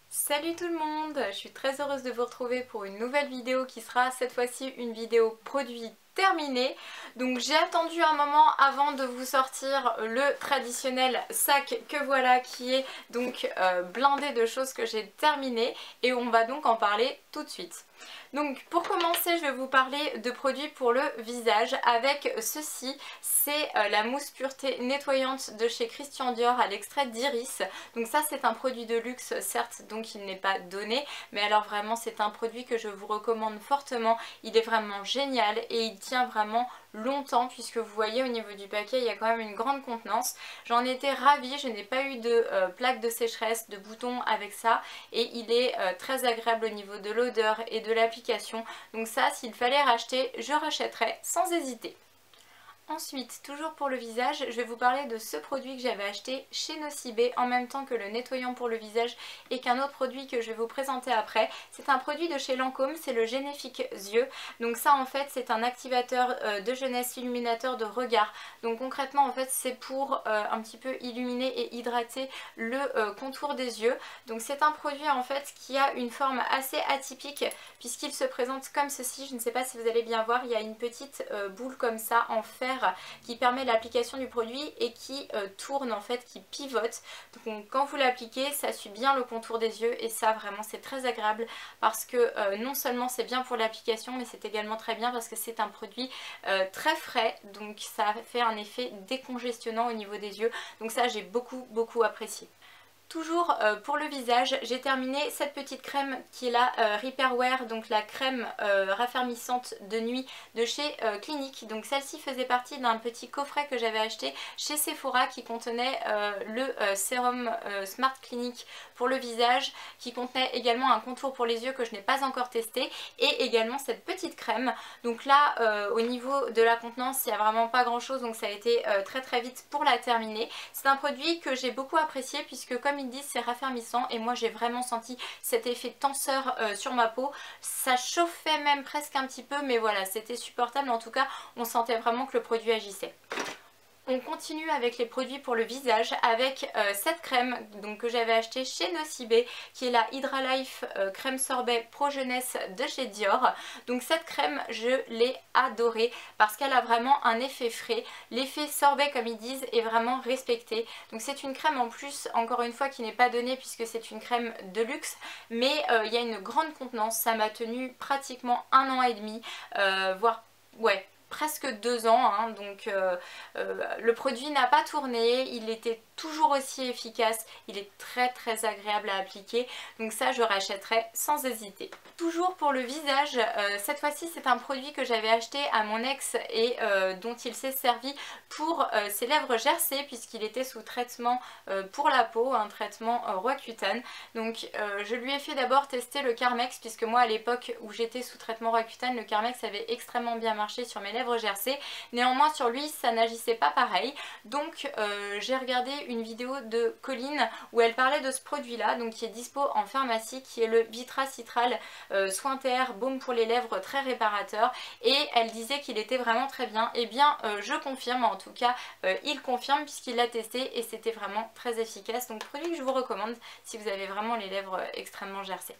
Salut tout le monde, je suis très heureuse de vous retrouver pour une nouvelle vidéo qui sera cette fois-ci une vidéo produit terminée. Donc j'ai attendu un moment avant de vous sortir le traditionnel sac que voilà qui est donc blindé de choses que j'ai terminées et on va donc en parler tout de suite. Donc pour commencer je vais vous parler de produits pour le visage avec ceci, c'est la mousse pureté nettoyante de chez Christian Dior à l'extrait d'iris. Donc ça c'est un produit de luxe certes, donc il n'est pas donné, mais alors vraiment c'est un produit que je vous recommande fortement. Il est vraiment génial et il tient vraiment longtemps puisque vous voyez au niveau du paquet il y a quand même une grande contenance. J'en étais ravie, je n'ai pas eu de plaque de sécheresse, de boutons avec ça et il est très agréable au niveau de l'odeur et de l'application. Donc ça, s'il fallait racheter, je rachèterais sans hésiter. Ensuite, toujours pour le visage, je vais vous parler de ce produit que j'avais acheté chez Nocibé en même temps que le nettoyant pour le visage et qu'un autre produit que je vais vous présenter après. C'est un produit de chez Lancôme, c'est le Génifique Yeux. Donc ça en fait c'est un activateur de jeunesse, illuminateur de regard. Donc concrètement en fait c'est pour un petit peu illuminer et hydrater le contour des yeux. Donc c'est un produit en fait qui a une forme assez atypique puisqu'il se présente comme ceci. Je ne sais pas si vous allez bien voir, il y a une petite boule comme ça en fer qui permet l'application du produit et qui tourne en fait, qui pivote. Donc quand vous l'appliquez, ça suit bien le contour des yeux et ça vraiment c'est très agréable parce que non seulement c'est bien pour l'application mais c'est également très bien parce que c'est un produit très frais, donc ça fait un effet décongestionnant au niveau des yeux. Donc ça j'ai beaucoup apprécié. Toujours pour le visage, j'ai terminé cette petite crème qui est la Repair Wear, donc la crème raffermissante de nuit de chez Clinique. Donc celle-ci faisait partie d'un petit coffret que j'avais acheté chez Sephora qui contenait le sérum Smart Clinique pour le visage, qui contenait également un contour pour les yeux que je n'ai pas encore testé et également cette petite crème. Donc là au niveau de la contenance il n'y a vraiment pas grand chose, donc ça a été très vite pour la terminer. C'est un produit que j'ai beaucoup apprécié puisque comme ils disent c'est raffermissant et moi j'ai vraiment senti cet effet tenseur sur ma peau. Ça chauffait même presque un petit peu mais voilà c'était supportable, en tout cas on sentait vraiment que le produit agissait. On continue avec les produits pour le visage avec cette crème donc, que j'avais achetée chez Nocibé qui est la Hydralife crème sorbet Pro Jeunesse de chez Dior. Donc cette crème je l'ai adorée parce qu'elle a vraiment un effet frais. L'effet sorbet comme ils disent est vraiment respecté. Donc c'est une crème en plus encore une fois qui n'est pas donnée puisque c'est une crème de luxe, mais il y a une grande contenance. Ça m'a tenu pratiquement 1 an et demi voire ouais presque 2 ans hein. Donc le produit n'a pas tourné, il était toujours aussi efficace, il est très agréable à appliquer, donc ça je rachèterai sans hésiter. Toujours pour le visage, cette fois-ci c'est un produit que j'avais acheté à mon ex et dont il s'est servi pour ses lèvres gercées puisqu'il était sous traitement pour la peau, un traitement Roaccutane. Donc je lui ai fait d'abord tester le Carmex puisque moi à l'époque où j'étais sous traitement Roaccutane, le Carmex avait extrêmement bien marché sur mes lèvres gercées. Néanmoins sur lui ça n'agissait pas pareil, donc j'ai regardé une vidéo de Colline où elle parlait de ce produit là, donc qui est dispo en pharmacie, qui est le Vitracitral soin terre baume pour les lèvres très réparateur, et elle disait qu'il était vraiment très bien. Et bien je confirme, en tout cas il confirme puisqu'il l'a testé et c'était vraiment très efficace, donc produit que je vous recommande si vous avez vraiment les lèvres extrêmement gercées.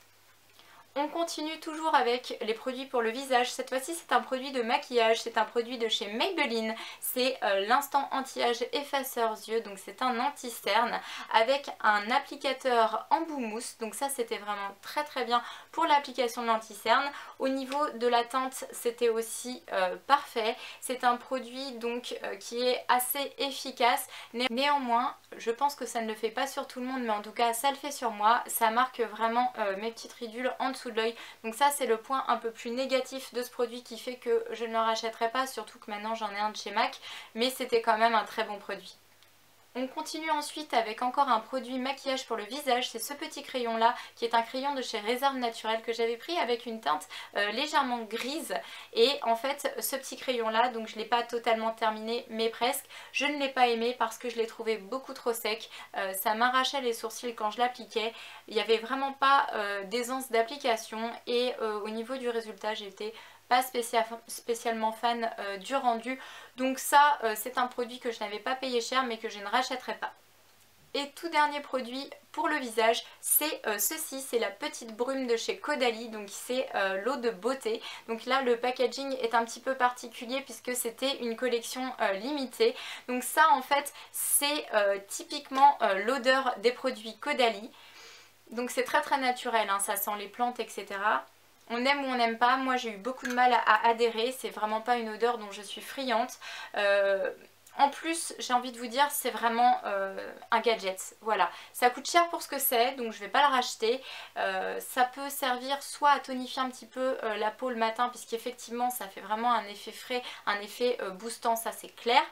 On continue toujours avec les produits pour le visage. Cette fois-ci c'est un produit de maquillage, c'est un produit de chez Maybelline, c'est l'instant anti-âge effaceur yeux, donc c'est un anti-cerne avec un applicateur embout mousse, donc ça c'était vraiment très bien pour l'application de l'anti-cerne. Au niveau de la teinte c'était aussi parfait, c'est un produit donc qui est assez efficace, néanmoins je pense que ça ne le fait pas sur tout le monde mais en tout cas ça le fait sur moi, ça marque vraiment mes petites ridules en dessous de l'œil. Donc ça c'est le point un peu plus négatif de ce produit qui fait que je ne le rachèterai pas, surtout que maintenant j'en ai un de chez MAC, mais c'était quand même un très bon produit. On continue ensuite avec encore un produit maquillage pour le visage, c'est ce petit crayon là qui est un crayon de chez Réserve Naturelle que j'avais pris avec une teinte légèrement grise, et en fait ce petit crayon là, donc je ne l'ai pas totalement terminé mais presque, je ne l'ai pas aimé parce que je l'ai trouvé beaucoup trop sec, ça m'arrachait les sourcils quand je l'appliquais, il n'y avait vraiment pas d'aisance d'application et au niveau du résultat j'étais pas spécialement fan du rendu. Donc ça c'est un produit que je n'avais pas payé cher mais que je ne rachèterai pas. Et tout dernier produit pour le visage, c'est ceci, c'est la petite brume de chez Caudalie, donc c'est l'eau de beauté. Donc là le packaging est un petit peu particulier puisque c'était une collection limitée. Donc ça en fait c'est typiquement l'odeur des produits Caudalie. Donc c'est très très naturel, hein, ça sent les plantes etc. On aime ou on n'aime pas, moi j'ai eu beaucoup de mal à adhérer, c'est vraiment pas une odeur dont je suis friande. En plus, j'ai envie de vous dire, c'est vraiment un gadget. Voilà, ça coûte cher pour ce que c'est, donc je vais pas le racheter. Ça peut servir soit à tonifier un petit peu la peau le matin, puisqu'effectivement ça fait vraiment un effet frais, un effet boostant, ça c'est clair.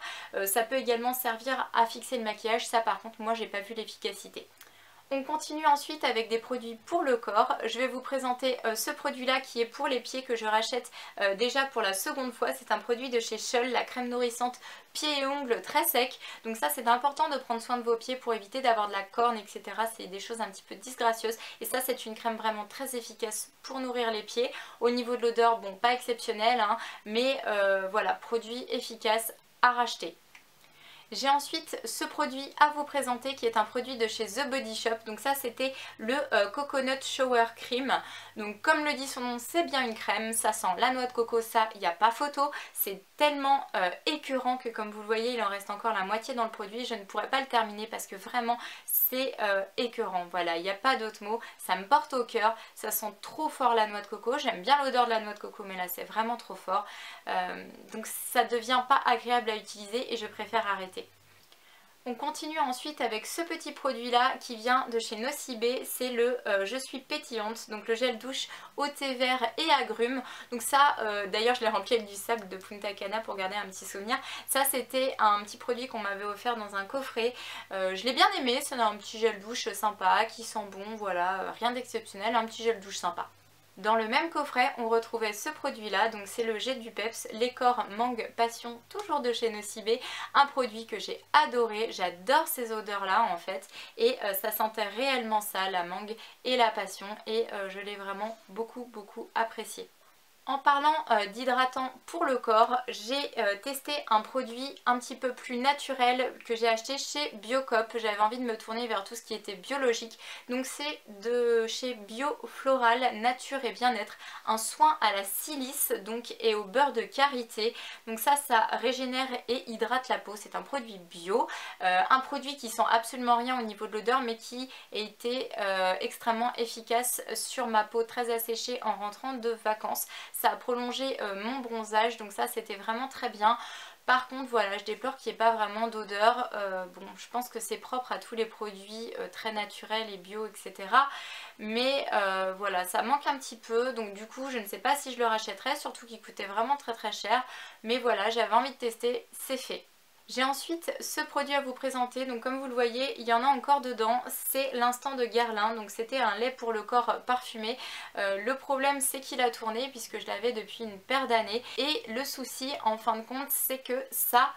Ça peut également servir à fixer le maquillage, ça par contre moi j'ai pas vu l'efficacité. On continue ensuite avec des produits pour le corps. Je vais vous présenter ce produit là qui est pour les pieds que je rachète déjà pour la seconde fois. C'est un produit de chez Scholl, la crème nourrissante pieds et ongles très sec. Donc ça c'est important de prendre soin de vos pieds pour éviter d'avoir de la corne etc. C'est des choses un petit peu disgracieuses. Et ça c'est une crème vraiment très efficace pour nourrir les pieds. Au niveau de l'odeur, bon pas exceptionnel hein, mais voilà, produit efficace à racheter. J'ai ensuite ce produit à vous présenter qui est un produit de chez The Body Shop. Donc ça c'était le Coconut Shower Cream. Donc comme le dit son nom, c'est bien une crème, ça sent la noix de coco, ça il n'y a pas photo. C'est tellement écœurant que comme vous le voyez il en reste encore la moitié dans le produit. Je ne pourrais pas le terminer parce que vraiment c'est écœurant. Voilà, il n'y a pas d'autre mot, ça me porte au cœur, ça sent trop fort la noix de coco. J'aime bien l'odeur de la noix de coco mais là c'est vraiment trop fort. Donc ça devient pas agréable à utiliser et je préfère arrêter. On continue ensuite avec ce petit produit là qui vient de chez Nocibé, c'est le Je suis pétillante, donc le gel douche au thé vert et agrumes. Donc ça d'ailleurs je l'ai rempli avec du sable de Punta Cana pour garder un petit souvenir. Ça c'était un petit produit qu'on m'avait offert dans un coffret, je l'ai bien aimé, c'est un petit gel douche sympa qui sent bon, voilà, rien d'exceptionnel, un petit gel douche sympa. Dans le même coffret, on retrouvait ce produit-là, donc c'est le jet du Peps, l'écor mangue passion, toujours de chez Nocibé, un produit que j'ai adoré, j'adore ces odeurs-là en fait, et ça sentait réellement ça, la mangue et la passion, et je l'ai vraiment beaucoup apprécié. En parlant d'hydratant pour le corps, j'ai testé un produit un petit peu plus naturel que j'ai acheté chez Biocop. J'avais envie de me tourner vers tout ce qui était biologique. Donc c'est de chez Biofloral Nature et Bien-être, un soin à la silice donc, et au beurre de karité. Donc ça régénère et hydrate la peau. C'est un produit bio, un produit qui sent absolument rien au niveau de l'odeur mais qui a été extrêmement efficace sur ma peau très asséchée en rentrant de vacances. Ça a prolongé mon bronzage, donc ça c'était vraiment très bien. Par contre voilà, je déplore qu'il n'y ait pas vraiment d'odeur. Bon, je pense que c'est propre à tous les produits très naturels et bio etc. Mais voilà, ça manque un petit peu, donc du coup je ne sais pas si je le rachèterai, surtout qu'il coûtait vraiment très cher. Mais voilà, j'avais envie de tester, c'est fait. J'ai ensuite ce produit à vous présenter, donc comme vous le voyez il y en a encore dedans, c'est l'instant de Guerlain, donc c'était un lait pour le corps parfumé. Le problème c'est qu'il a tourné puisque je l'avais depuis une paire d'années et le souci en fin de compte c'est que ça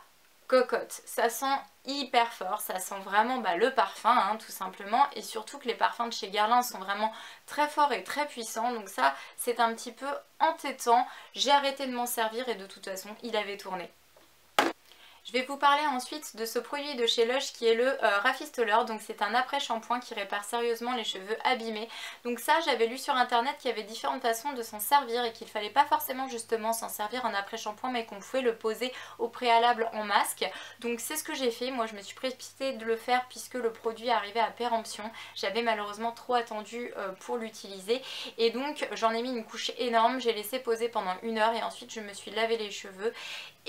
cocotte, ça sent hyper fort, ça sent vraiment le parfum hein, tout simplement, et surtout que les parfums de chez Guerlain sont vraiment très forts et très puissants, donc ça c'est un petit peu entêtant. J'ai arrêté de m'en servir et de toute façon il avait tourné. Je vais vous parler ensuite de ce produit de chez Lush qui est le Rafistoleur. Donc c'est un après-shampoing qui répare sérieusement les cheveux abîmés. Donc ça j'avais lu sur internet qu'il y avait différentes façons de s'en servir et qu'il fallait pas forcément justement s'en servir en après-shampoing mais qu'on pouvait le poser au préalable en masque. Donc c'est ce que j'ai fait, moi je me suis précipitée de le faire puisque le produit arrivait à péremption. J'avais malheureusement trop attendu pour l'utiliser et donc j'en ai mis une couche énorme, j'ai laissé poser pendant 1 heure et ensuite je me suis lavé les cheveux.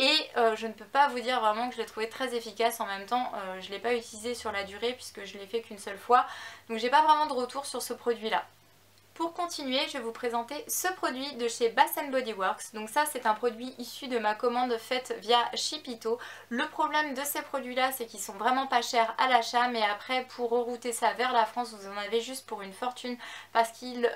Et je ne peux pas vous dire vraiment que je l'ai trouvé très efficace. En même temps je ne l'ai pas utilisé sur la durée puisque je l'ai fait qu'une seule fois. Donc j'ai pas vraiment de retour sur ce produit là. Pour continuer, je vais vous présenter ce produit de chez Bath & Body Works. Donc ça c'est un produit issu de ma commande faite via Shipito. Le problème de ces produits là c'est qu'ils sont vraiment pas chers à l'achat, mais après pour rerouter ça vers la France vous en avez juste pour une fortune parce qu'ils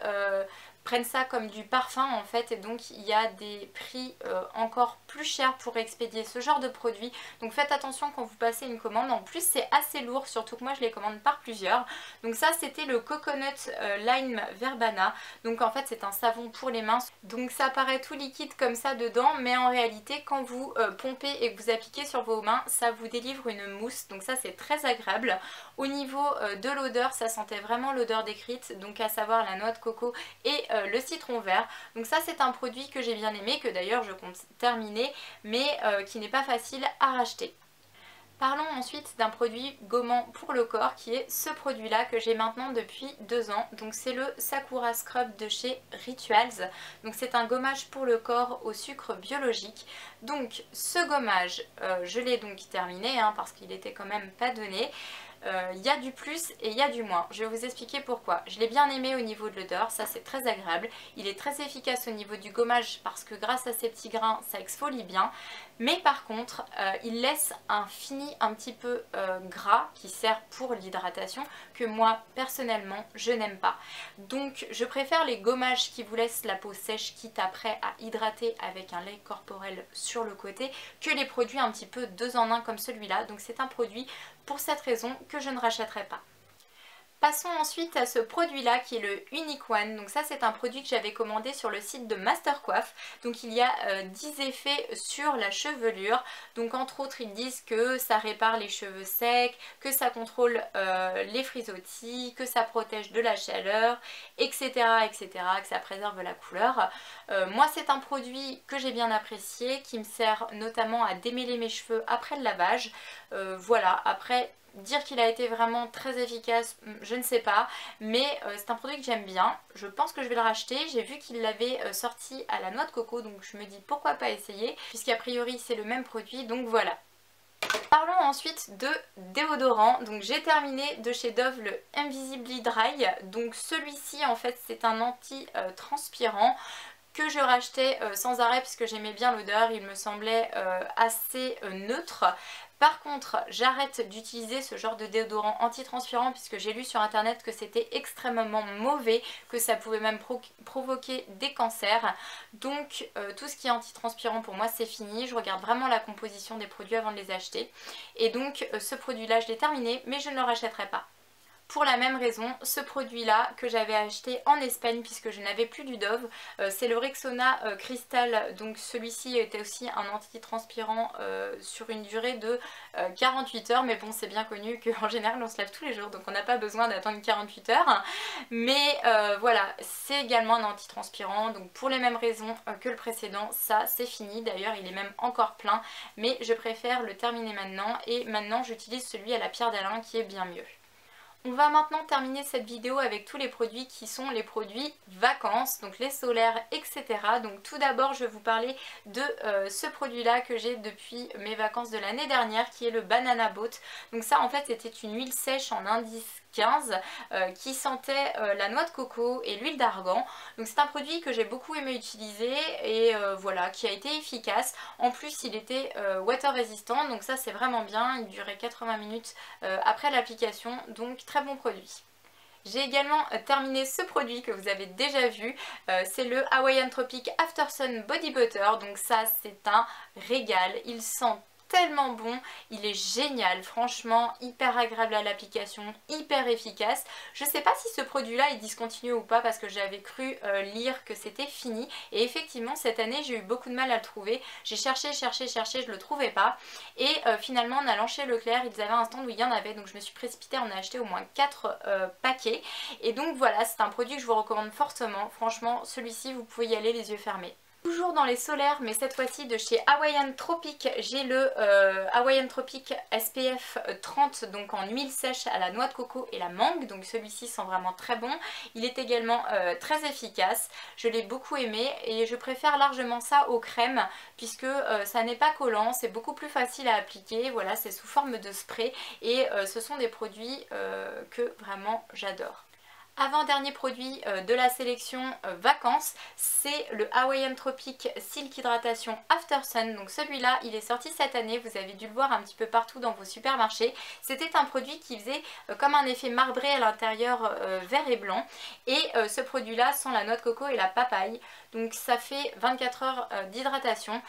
prennent ça comme du parfum en fait, et donc il y a des prix encore plus chers pour expédier ce genre de produit. Donc faites attention quand vous passez une commande. En plus c'est assez lourd, surtout que moi je les commande par plusieurs. Donc ça c'était le Coconut Lime Verbena. Donc en fait c'est un savon pour les mains. Donc ça paraît tout liquide comme ça dedans, mais en réalité quand vous pompez et que vous appliquez sur vos mains, ça vous délivre une mousse. Donc ça c'est très agréable. Au niveau de l'odeur, ça sentait vraiment l'odeur décrite, donc à savoir la noix de coco et le citron vert. Donc ça c'est un produit que j'ai bien aimé, que d'ailleurs je compte terminer, mais qui n'est pas facile à racheter. Parlons ensuite d'un produit gommant pour le corps qui est ce produit là que j'ai maintenant depuis 2 ans. Donc c'est le Sakura Scrub de chez Rituals. Donc c'est un gommage pour le corps au sucre biologique. Donc ce gommage je l'ai donc terminé parce qu'il était quand même pas donné. Il y a du plus et il y a du moins. Je vais vous expliquer pourquoi. Je l'ai bien aimé au niveau de l'odeur, ça c'est très agréable. Il est très efficace au niveau du gommage parce que grâce à ces petits grains ça exfolie bien. Mais par contre il laisse un fini un petit peu gras qui sert pour l'hydratation que moi personnellement je n'aime pas. Donc je préfère les gommages qui vous laissent la peau sèche quitte après à hydrater avec un lait corporel sur le côté que les produits un petit peu 2 en 1 comme celui-là. Donc c'est un produit pour cette raison que je ne rachèterai pas. Passons ensuite à ce produit là qui est le Unique One. Donc ça c'est un produit que j'avais commandé sur le site de Mastercoif. Donc il y a 10 effets sur la chevelure. Donc entre autres ils disent que ça répare les cheveux secs, que ça contrôle les frisottis, que ça protège de la chaleur, etc. etc. que ça préserve la couleur. Moi c'est un produit que j'ai bien apprécié, qui me sert notamment à démêler mes cheveux après le lavage. Voilà, après dire qu'il a été vraiment très efficace, je ne sais pas, mais c'est un produit que j'aime bien. Je pense que je vais le racheter. J'ai vu qu'il l'avait sorti à la noix de coco, donc je me dis pourquoi pas essayer, puisqu'a priori c'est le même produit, donc voilà. Parlons ensuite de déodorant. Donc j'ai terminé de chez Dove le Invisibly Dry. Donc celui-ci en fait c'est un anti-transpirant que je rachetais sans arrêt puisque j'aimais bien l'odeur, il me semblait assez neutre. Par contre, j'arrête d'utiliser ce genre de déodorant anti-transpirant puisque j'ai lu sur internet que c'était extrêmement mauvais, que ça pouvait même provoquer des cancers. Donc tout ce qui est anti-transpirant pour moi c'est fini, je regarde vraiment la composition des produits avant de les acheter. Et donc ce produit là je l'ai terminé mais je ne le rachèterai pas. Pour la même raison, ce produit là que j'avais acheté en Espagne puisque je n'avais plus du Dove, c'est le Rexona Crystal. Donc celui-ci était aussi un anti-transpirant sur une durée de 48 heures. Mais bon c'est bien connu qu'en général on se lave tous les jours donc on n'a pas besoin d'attendre 48 heures. Mais voilà, c'est également un anti-transpirant donc pour les mêmes raisons que le précédent, ça c'est fini. D'ailleurs il est même encore plein mais je préfère le terminer maintenant et maintenant j'utilise celui à la pierre d'Alain qui est bien mieux. On va maintenant terminer cette vidéo avec tous les produits qui sont les produits vacances, donc les solaires, etc. Donc tout d'abord je vais vous parler de ce produit là que j'ai depuis mes vacances de l'année dernière qui est le Banana Boat. Donc ça en fait c'était une huile sèche en indice 15 qui sentait la noix de coco et l'huile d'argan. Donc c'est un produit que j'ai beaucoup aimé utiliser et voilà, qui a été efficace. En plus il était water résistant donc ça c'est vraiment bien, il durait 80 minutes après l'application, donc très bon produit. J'ai également terminé ce produit que vous avez déjà vu, c'est le Hawaiian Tropic After Sun Body Butter. Donc ça c'est un régal, il sent tellement bon, il est génial, franchement hyper agréable à l'application, hyper efficace. Je sais pas si ce produit là est discontinué ou pas parce que j'avais cru lire que c'était fini et effectivement cette année j'ai eu beaucoup de mal à le trouver. J'ai cherché, je le trouvais pas et finalement en allant chez Leclerc ils avaient un stand où il y en avait donc je me suis précipitée, on a acheté au moins 4 paquets et donc voilà, c'est un produit que je vous recommande fortement. Franchement celui-ci vous pouvez y aller les yeux fermés. Toujours dans les solaires mais cette fois-ci de chez Hawaiian Tropic, j'ai le Hawaiian Tropic SPF 30 donc en huile sèche à la noix de coco et la mangue. Donc celui-ci sent vraiment très bon, il est également très efficace, je l'ai beaucoup aimé et je préfère largement ça aux crèmes puisque ça n'est pas collant, c'est beaucoup plus facile à appliquer. Voilà, c'est sous forme de spray et ce sont des produits que vraiment j'adore. Avant-dernier produit de la sélection vacances, c'est le Hawaiian Tropic Silk Hydratation After Sun. Donc celui-là, il est sorti cette année, vous avez dû le voir un petit peu partout dans vos supermarchés. C'était un produit qui faisait comme un effet marbré à l'intérieur vert et blanc. Et ce produit-là sent la noix de coco et la papaye. Donc ça fait 24 heures d'hydratation.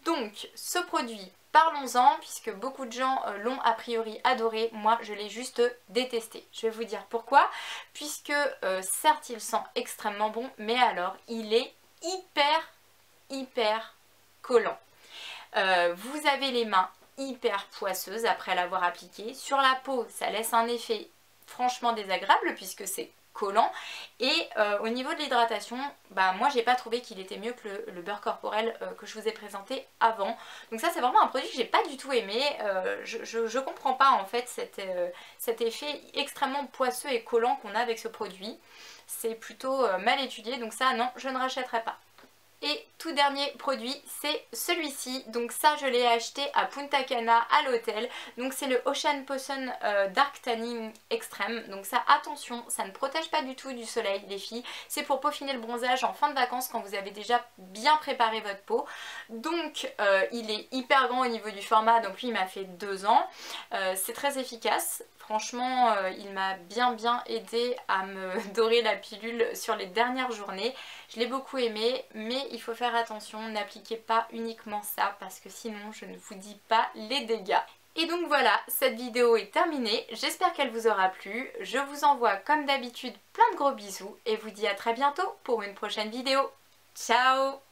Donc ce produit, parlons-en puisque beaucoup de gens l'ont a priori adoré, moi je l'ai juste détesté. Je vais vous dire pourquoi, puisque certes il sent extrêmement bon, mais alors il est hyper collant. Vous avez les mains hyper poisseuses après l'avoir appliqué. Sur la peau ça laisse un effet franchement désagréable puisque c'est collant et au niveau de l'hydratation, bah moi j'ai pas trouvé qu'il était mieux que le beurre corporel que je vous ai présenté avant. Donc ça c'est vraiment un produit que j'ai pas du tout aimé. Je comprends pas en fait cet effet extrêmement poisseux et collant qu'on a avec ce produit. C'est plutôt mal étudié, donc ça non, je ne rachèterai pas. Et tout dernier produit, c'est celui-ci. Donc ça, je l'ai acheté à Punta Cana à l'hôtel. Donc c'est le Ocean Potion Dark Tanning Extreme. Donc ça, attention, ça ne protège pas du tout du soleil, les filles. C'est pour peaufiner le bronzage en fin de vacances quand vous avez déjà bien préparé votre peau. Donc il est hyper grand au niveau du format. Donc lui, il m'a fait 2 ans. C'est très efficace. Franchement, il m'a bien aidé à me dorer la pilule sur les dernières journées. Je l'ai beaucoup aimé, mais il faut faire attention, n'appliquez pas uniquement ça parce que sinon je ne vous dis pas les dégâts. Et donc voilà, cette vidéo est terminée, j'espère qu'elle vous aura plu. Je vous envoie comme d'habitude plein de gros bisous et vous dis à très bientôt pour une prochaine vidéo. Ciao!